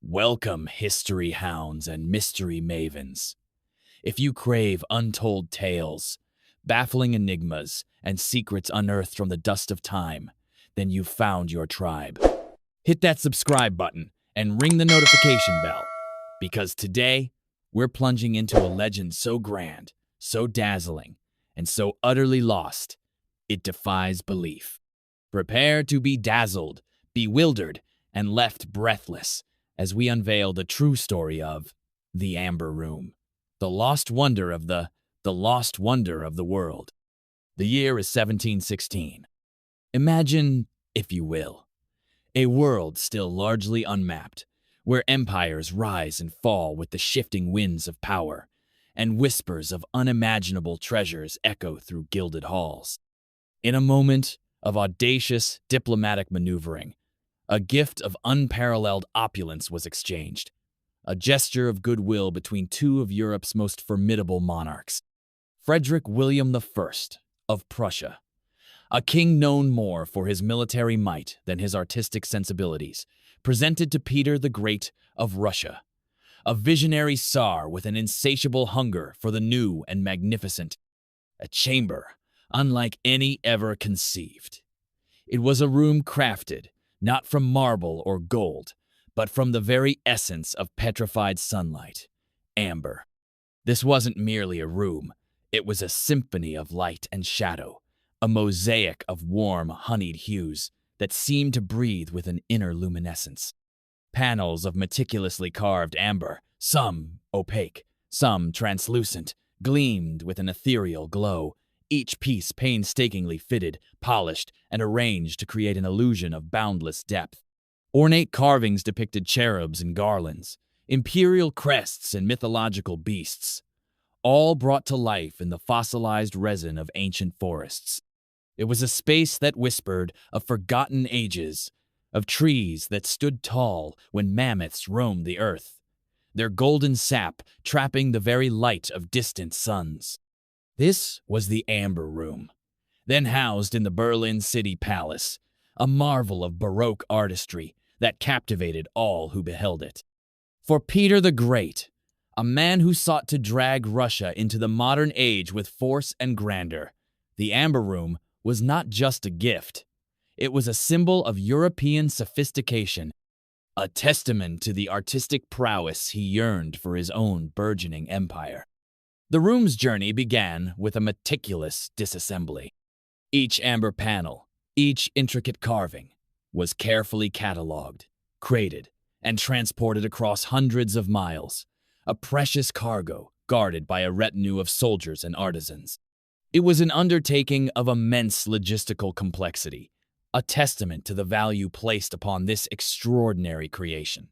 Welcome, history hounds and mystery mavens. If you crave untold tales, baffling enigmas, and secrets unearthed from the dust of time, then you've found your tribe. Hit that subscribe button and ring the notification bell, because today we're plunging into a legend so grand, so dazzling, and so utterly lost, it defies belief. Prepare to be dazzled, bewildered, and left breathless as we unveil the true story of the Amber Room, the lost wonder of the lost wonder of the world. The year is 1716. Imagine, if you will, a world still largely unmapped, where empires rise and fall with the shifting winds of power, and whispers of unimaginable treasures echo through gilded halls. In a moment of audacious diplomatic maneuvering, a gift of unparalleled opulence was exchanged, a gesture of goodwill between two of Europe's most formidable monarchs. Frederick William I of Prussia, a king known more for his military might than his artistic sensibilities, presented to Peter the Great of Russia, a visionary Tsar with an insatiable hunger for the new and magnificent, a chamber unlike any ever conceived. It was a room crafted not from marble or gold, but from the very essence of petrified sunlight, amber. This wasn't merely a room, it was a symphony of light and shadow, a mosaic of warm, honeyed hues that seemed to breathe with an inner luminescence. Panels of meticulously carved amber, some opaque, some translucent, gleamed with an ethereal glow, each piece painstakingly fitted, polished, and arranged to create an illusion of boundless depth. Ornate carvings depicted cherubs and garlands, imperial crests and mythological beasts, all brought to life in the fossilized resin of ancient forests. It was a space that whispered of forgotten ages, of trees that stood tall when mammoths roamed the earth, their golden sap trapping the very light of distant suns. This was the Amber Room, then housed in the Berlin City Palace, a marvel of Baroque artistry that captivated all who beheld it. For Peter the Great, a man who sought to drag Russia into the modern age with force and grandeur, the Amber Room was not just a gift. It was a symbol of European sophistication, a testament to the artistic prowess he yearned for his own burgeoning empire. The room's journey began with a meticulous disassembly. Each amber panel, each intricate carving, was carefully catalogued, crated, and transported across hundreds of miles, a precious cargo guarded by a retinue of soldiers and artisans. It was an undertaking of immense logistical complexity, a testament to the value placed upon this extraordinary creation.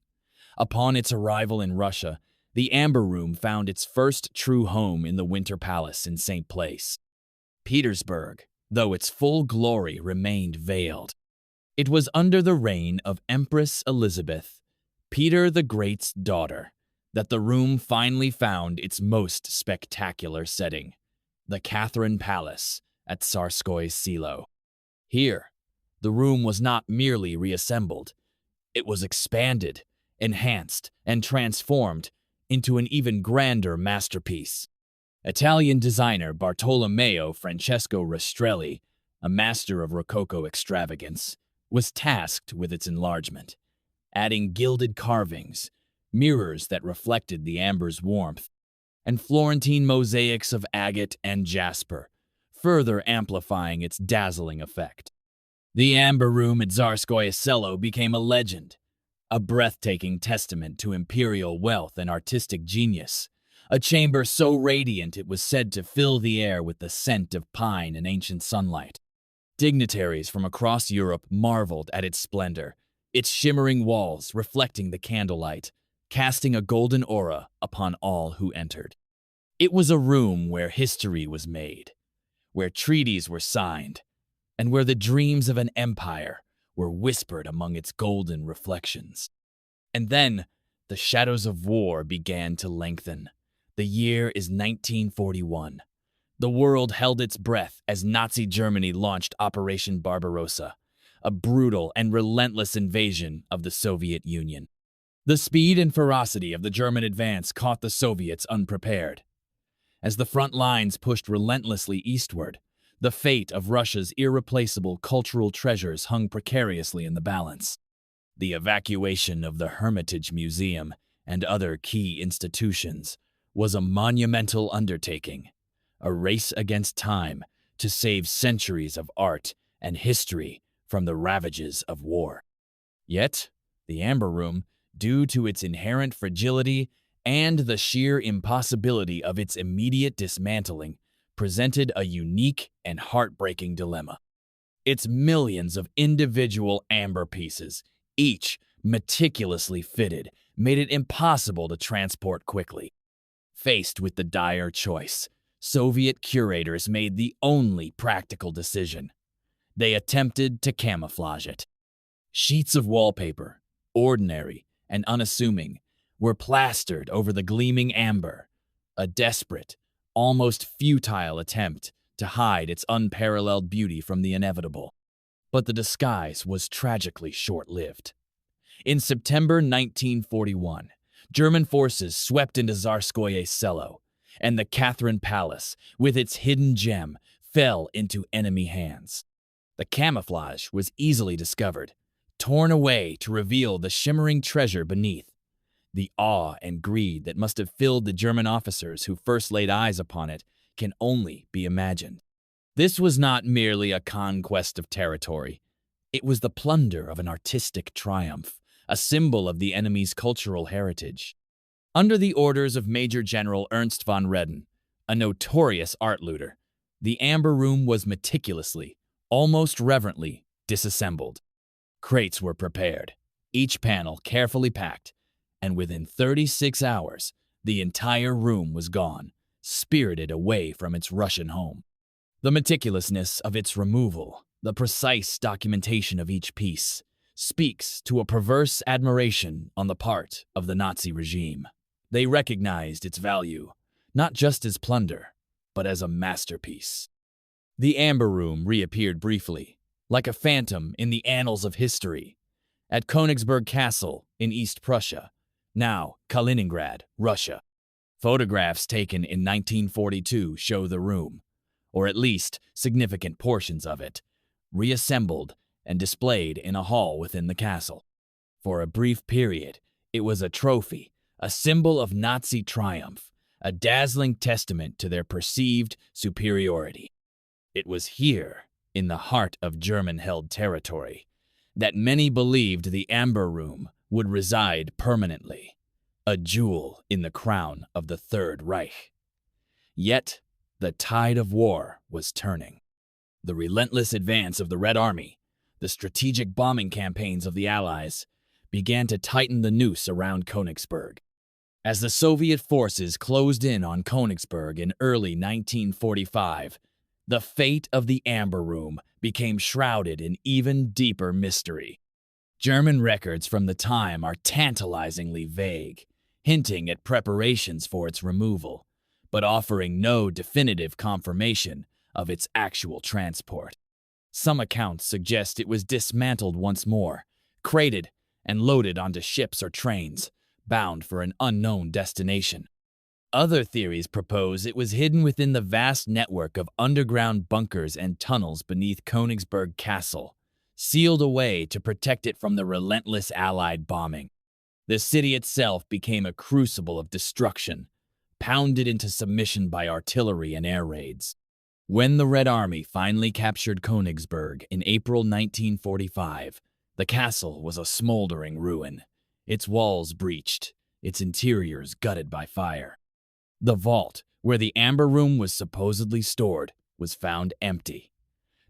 Upon its arrival in Russia, the Amber Room found its first true home in the Winter Palace in St. Place, Petersburg, though its full glory remained veiled. It was under the reign of Empress Elizabeth, Peter the Great's daughter, that the room finally found its most spectacular setting, the Catherine Palace at Tsarskoye Selo. Here, the room was not merely reassembled. It was expanded, enhanced, and transformed into an even grander masterpiece. Italian designer Bartolomeo Francesco Rastrelli, a master of Rococo extravagance, was tasked with its enlargement, adding gilded carvings, mirrors that reflected the amber's warmth, and Florentine mosaics of agate and jasper, further amplifying its dazzling effect. The Amber Room at Tsarskoye Selo became a legend, a breathtaking testament to imperial wealth and artistic genius, a chamber so radiant it was said to fill the air with the scent of pine and ancient sunlight. Dignitaries from across Europe marveled at its splendor, its shimmering walls reflecting the candlelight, casting a golden aura upon all who entered. It was a room where history was made, where treaties were signed, and where the dreams of an empire were whispered among its golden reflections. And then, the shadows of war began to lengthen. The year is 1941. The world held its breath as Nazi Germany launched Operation Barbarossa, a brutal and relentless invasion of the Soviet Union. The speed and ferocity of the German advance caught the Soviets unprepared. As the front lines pushed relentlessly eastward, the fate of Russia's irreplaceable cultural treasures hung precariously in the balance. The evacuation of the Hermitage Museum and other key institutions was a monumental undertaking, a race against time to save centuries of art and history from the ravages of war. Yet, the Amber Room, due to its inherent fragility and the sheer impossibility of its immediate dismantling, presented a unique and heartbreaking dilemma. Its millions of individual amber pieces, each meticulously fitted, made it impossible to transport quickly. Faced with the dire choice, Soviet curators made the only practical decision. They attempted to camouflage it. Sheets of wallpaper, ordinary and unassuming, were plastered over the gleaming amber, a desperate, almost futile attempt to hide its unparalleled beauty from the inevitable. But the disguise was tragically short-lived. In September 1941, German forces swept into Tsarskoye Selo, and the Catherine Palace, with its hidden gem, fell into enemy hands. The camouflage was easily discovered, torn away to reveal the shimmering treasure beneath. The awe and greed that must have filled the German officers who first laid eyes upon it can only be imagined. This was not merely a conquest of territory. It was the plunder of an artistic triumph, a symbol of the enemy's cultural heritage. Under the orders of Major General Ernst von Reden, a notorious art looter, the Amber Room was meticulously, almost reverently, disassembled. Crates were prepared, each panel carefully packed, and within 36 hours, the entire room was gone, spirited away from its Russian home. The meticulousness of its removal, the precise documentation of each piece, speaks to a perverse admiration on the part of the Nazi regime. They recognized its value, not just as plunder, but as a masterpiece. The Amber Room reappeared briefly, like a phantom in the annals of history, at Königsberg Castle in East Prussia, now Kaliningrad, Russia. Photographs taken in 1942 show the room, or at least significant portions of it, reassembled and displayed in a hall within the castle. For a brief period, it was a trophy, a symbol of Nazi triumph, a dazzling testament to their perceived superiority. It was here, in the heart of German-held territory, that many believed the Amber Room would reside permanently, a jewel in the crown of the Third Reich. Yet, the tide of war was turning. The relentless advance of the Red Army, the strategic bombing campaigns of the Allies, began to tighten the noose around Königsberg. As the Soviet forces closed in on Königsberg in early 1945, the fate of the Amber Room became shrouded in even deeper mystery. German records from the time are tantalizingly vague, hinting at preparations for its removal, but offering no definitive confirmation of its actual transport. Some accounts suggest it was dismantled once more, crated, and loaded onto ships or trains, bound for an unknown destination. Other theories propose it was hidden within the vast network of underground bunkers and tunnels beneath Königsberg Castle, sealed away to protect it from the relentless Allied bombing. The city itself became a crucible of destruction, pounded into submission by artillery and air raids. When the Red Army finally captured Königsberg in April 1945, the castle was a smoldering ruin, its walls breached, its interiors gutted by fire. The vault, where the Amber Room was supposedly stored, was found empty.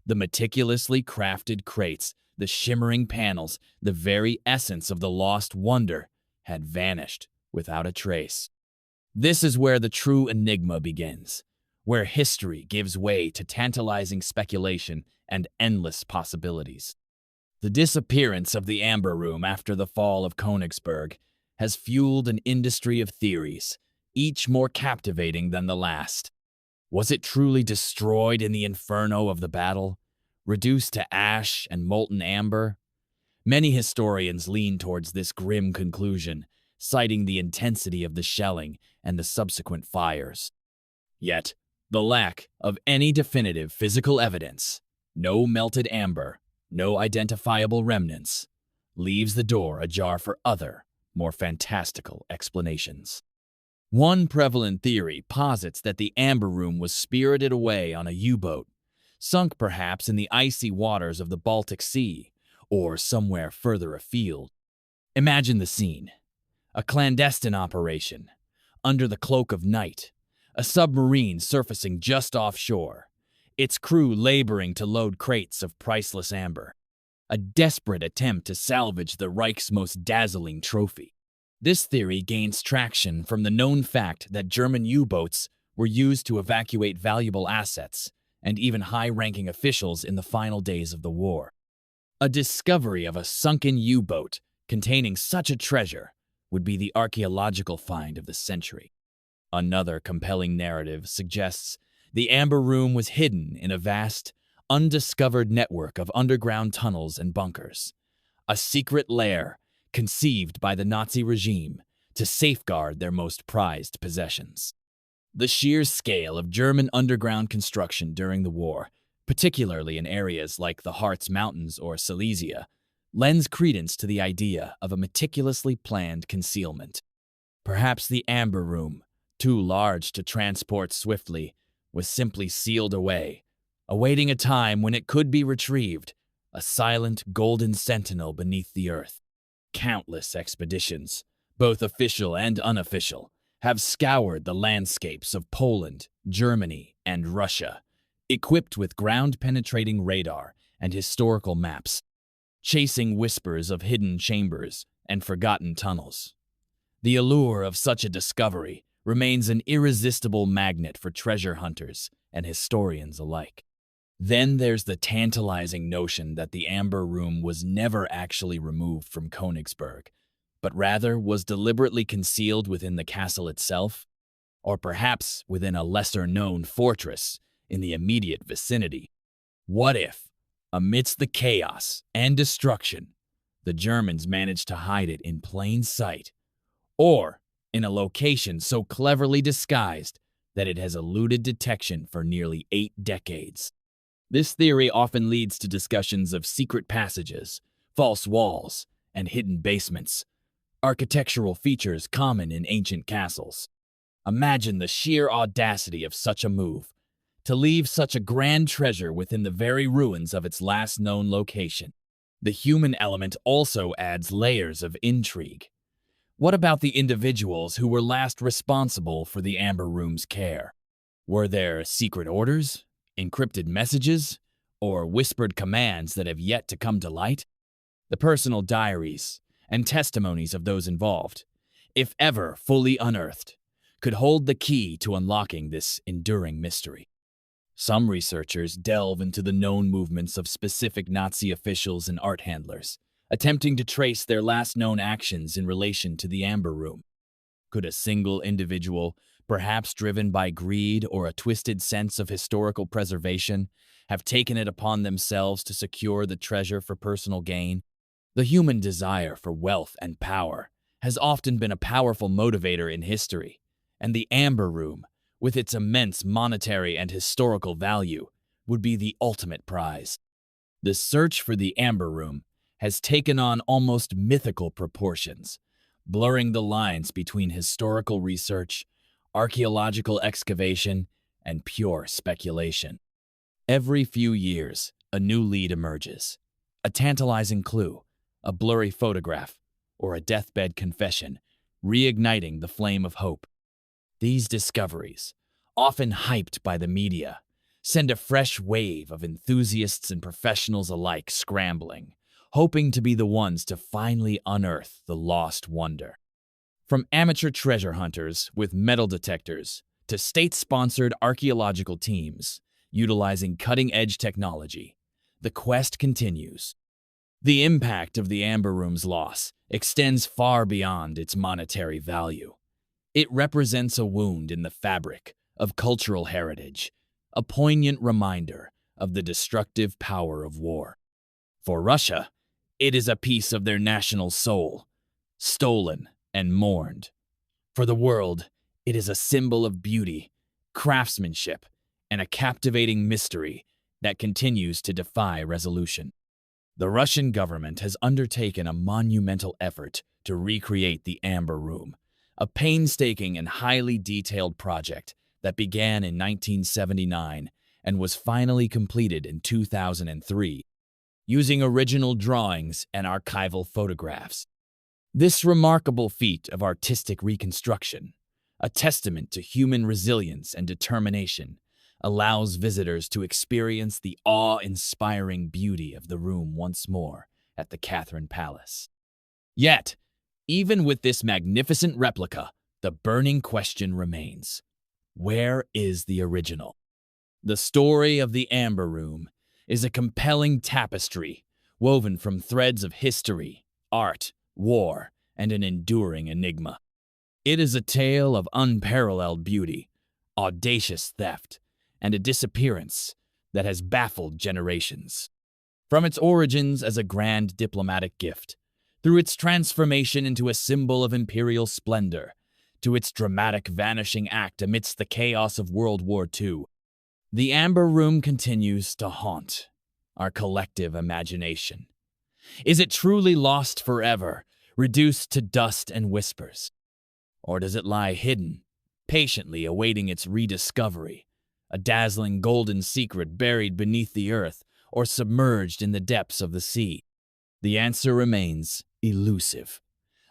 The meticulously crafted crates, the shimmering panels, the very essence of the lost wonder, had vanished without a trace. This is where the true enigma begins, where history gives way to tantalizing speculation and endless possibilities. The disappearance of the Amber Room after the fall of Königsberg has fueled an industry of theories, each more captivating than the last. Was it truly destroyed in the inferno of the battle, reduced to ash and molten amber? Many historians lean towards this grim conclusion, citing the intensity of the shelling and the subsequent fires. Yet, the lack of any definitive physical evidence, no melted amber, no identifiable remnants, leaves the door ajar for other, more fantastical explanations. One prevalent theory posits that the amber room was spirited away on a U-boat, sunk perhaps in the icy waters of the Baltic Sea, or somewhere further afield. Imagine the scene. A clandestine operation. Under the cloak of night, a submarine surfacing just offshore, its crew laboring to load crates of priceless amber. A desperate attempt to salvage the Reich's most dazzling trophy. This theory gains traction from the known fact that German U-boats were used to evacuate valuable assets and even high-ranking officials in the final days of the war. A discovery of a sunken U-boat containing such a treasure would be the archaeological find of the century. Another compelling narrative suggests the Amber Room was hidden in a vast, undiscovered network of underground tunnels and bunkers, a secret lair conceived by the Nazi regime to safeguard their most prized possessions. The sheer scale of German underground construction during the war, particularly in areas like the Harz Mountains or Silesia, lends credence to the idea of a meticulously planned concealment. Perhaps the Amber Room, too large to transport swiftly, was simply sealed away, awaiting a time when it could be retrieved, a silent golden sentinel beneath the earth. Countless expeditions, both official and unofficial, have scoured the landscapes of Poland, Germany, and Russia, equipped with ground-penetrating radar and historical maps, chasing whispers of hidden chambers and forgotten tunnels. The allure of such a discovery remains an irresistible magnet for treasure hunters and historians alike. Then there's the tantalizing notion that the Amber Room was never actually removed from Königsberg, but rather was deliberately concealed within the castle itself, or perhaps within a lesser-known fortress in the immediate vicinity. What if, amidst the chaos and destruction, the Germans managed to hide it in plain sight, or in a location so cleverly disguised that it has eluded detection for nearly 8 decades? This theory often leads to discussions of secret passages, false walls, and hidden basements, architectural features common in ancient castles. Imagine the sheer audacity of such a move, to leave such a grand treasure within the very ruins of its last known location. The human element also adds layers of intrigue. What about the individuals who were last responsible for the Amber Room's care? Were there secret orders, encrypted messages, or whispered commands that have yet to come to light? The personal diaries and testimonies of those involved, if ever fully unearthed, could hold the key to unlocking this enduring mystery. Some researchers delve into the known movements of specific Nazi officials and art handlers, attempting to trace their last known actions in relation to the Amber Room. Could a single individual, perhaps driven by greed or a twisted sense of historical preservation, have taken it upon themselves to secure the treasure for personal gain? The human desire for wealth and power has often been a powerful motivator in history, and the Amber Room, with its immense monetary and historical value, would be the ultimate prize. The search for the Amber Room has taken on almost mythical proportions, blurring the lines between historical research, archaeological excavation, and pure speculation. Every few years, a new lead emerges. A tantalizing clue, a blurry photograph, or a deathbed confession, reigniting the flame of hope. These discoveries, often hyped by the media, send a fresh wave of enthusiasts and professionals alike scrambling, hoping to be the ones to finally unearth the lost wonder. From amateur treasure hunters with metal detectors to state-sponsored archaeological teams utilizing cutting-edge technology, the quest continues. The impact of the Amber Room's loss extends far beyond its monetary value. It represents a wound in the fabric of cultural heritage, a poignant reminder of the destructive power of war. For Russia, It is a piece of their national soul, stolen and mourned. For the world, it is a symbol of beauty, craftsmanship, and a captivating mystery that continues to defy resolution. The Russian government has undertaken a monumental effort to recreate the Amber Room, a painstaking and highly detailed project that began in 1979 and was finally completed in 2003, using original drawings and archival photographs. This remarkable feat of artistic reconstruction, a testament to human resilience and determination, allows visitors to experience the awe-inspiring beauty of the room once more at the Catherine Palace. Yet, even with this magnificent replica, the burning question remains: where is the original? The story of the Amber Room is a compelling tapestry woven from threads of history, art, war, and an enduring enigma. It is a tale of unparalleled beauty, audacious theft, and a disappearance that has baffled generations. From its origins as a grand diplomatic gift, through its transformation into a symbol of imperial splendor, to its dramatic vanishing act amidst the chaos of World War II, the Amber Room continues to haunt our collective imagination. Is it truly lost forever, reduced to dust and whispers? Or does it lie hidden, patiently awaiting its rediscovery, a dazzling golden secret buried beneath the earth or submerged in the depths of the sea? The answer remains elusive,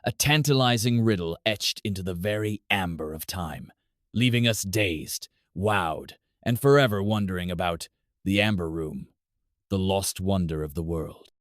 a tantalizing riddle etched into the very amber of time, leaving us dazed, wowed, and forever wondering about the Amber Room, the lost wonder of the world.